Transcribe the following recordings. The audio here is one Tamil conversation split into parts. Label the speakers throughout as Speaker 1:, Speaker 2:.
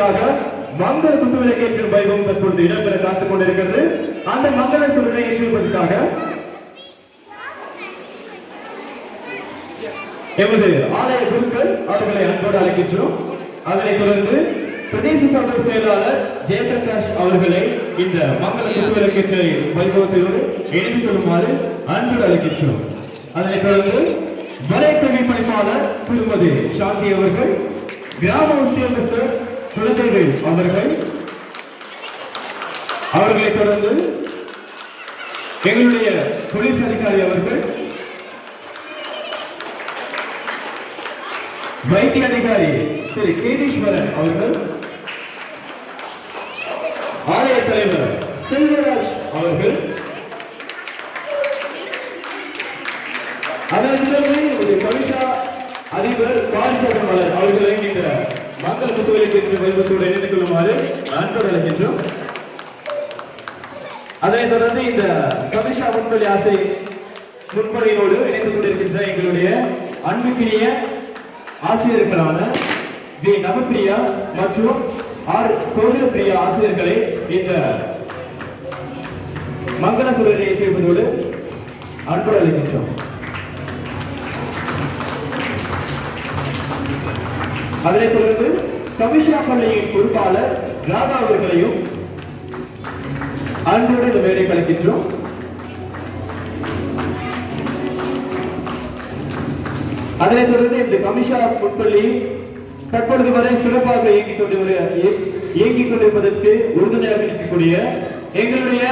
Speaker 1: ஏற்றுவதற்காக மங்கள குத்துவிளக்கேற்றும் வைபவம் தற்பொழுது இடம்பெற காத்துக் கொண்டிருக்கிறது. அந்த மங்கள சுடரை ஏற்றுவதற்காக எமது ஆலய குருக்கள் அவர்களை அன்போடு அழைக்கின்றோம். அதனைத் தொடர்ந்து பிரதேச சபை செயலாளர் ஜெயபிரகாஷ் அவர்களை இந்த மங்கள குத்துவிளக்கேற்ற வைபவத்தோடு இணைந்து கொள்ளுமாறு அன்போடு அழைக்கின்றோம். அதனைத் தொடர்ந்து வலைக்கல்வி பணிப்பாளர் திருமதி சாந்தி அவர்கள், கிராம உத்தியோகஸ்தர் குழந்தைகள் அவர்களை தொடர்ந்து எங்களுடைய போலீஸ் அதிகாரி அவர்கள், வைத்திய அதிகாரி திரு கேதீஸ்வரன் அவர்கள், ஆலய தலைவர் செல்வராஜ் அவர்கள், அதன் பிறகு கவிஷா அதிபர் பாரிசாதமலர் அவர்களை இந்த மங்கள குத்துவிளக்கேற்று வைபவத்தோடு இணைந்து கொள்ளுமாறு அன்போடு அழைக்கின்றோம். அதனைத் தொடர்ந்து இந்த கவிஷா முன்வழி ஆசை முன்பணியோடு இணைந்து கொண்டிருக்கின்ற எங்களுடைய அன்புக்கினிய ஆசிரியர்களான வி நவப்பிரியா மற்றும் ஆர் கோவிலப்பிரியா ஆசிரியர்களை இந்த மங்கள சுடரை ஏற்றுவதோடு அன்போடு அழைக்கின்றோம். அதனைத் தொடர்ந்து கவிஷா பள்ளியின் பொறுப்பாளர் ராதா அவர்களையும் அன்போடு இந்த மேடை கலைக்கின்றோம். அதனைத் தொடர்ந்து இந்த கவிஷா முன்பள்ளி தற்பொழுது வரை சிறப்பாக இயங்கிக் கொண்டிருப்பதற்கு உறுதுணையாக இருக்கக்கூடிய எங்களுடைய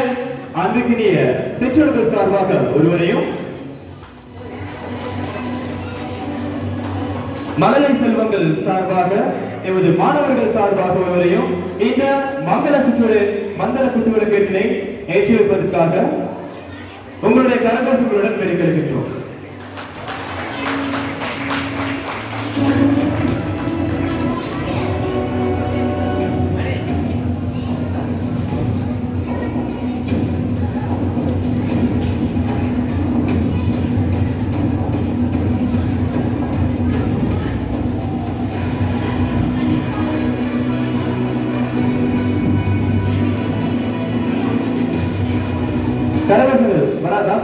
Speaker 1: அன்புக்கினிய பெற்றோர்கள் சார்பாக ஒருவரையும், மகளிர் செல்வங்கள் சார்பாக எமது மாணவர்கள் சார்பாக ஒருவரையும் இந்த மங்கள குத்துவிளக்கேற்றினை ஏற்றி வைப்பதற்காக உங்களுடைய கரகோஷங்களுடன் வெளிக்கின்றோம். கரகோஷங்கள் வராதா?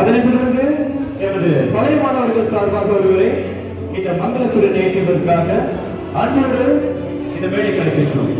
Speaker 1: அதனைத் தொடர்ந்து எமது பழைய மாணவர்கள் சார்பாக ஒருவரை இந்த மங்களத்துடன் ஏற்றுவதற்காக அன்போடு இந்த மேடை கலைக்கின்றோம்.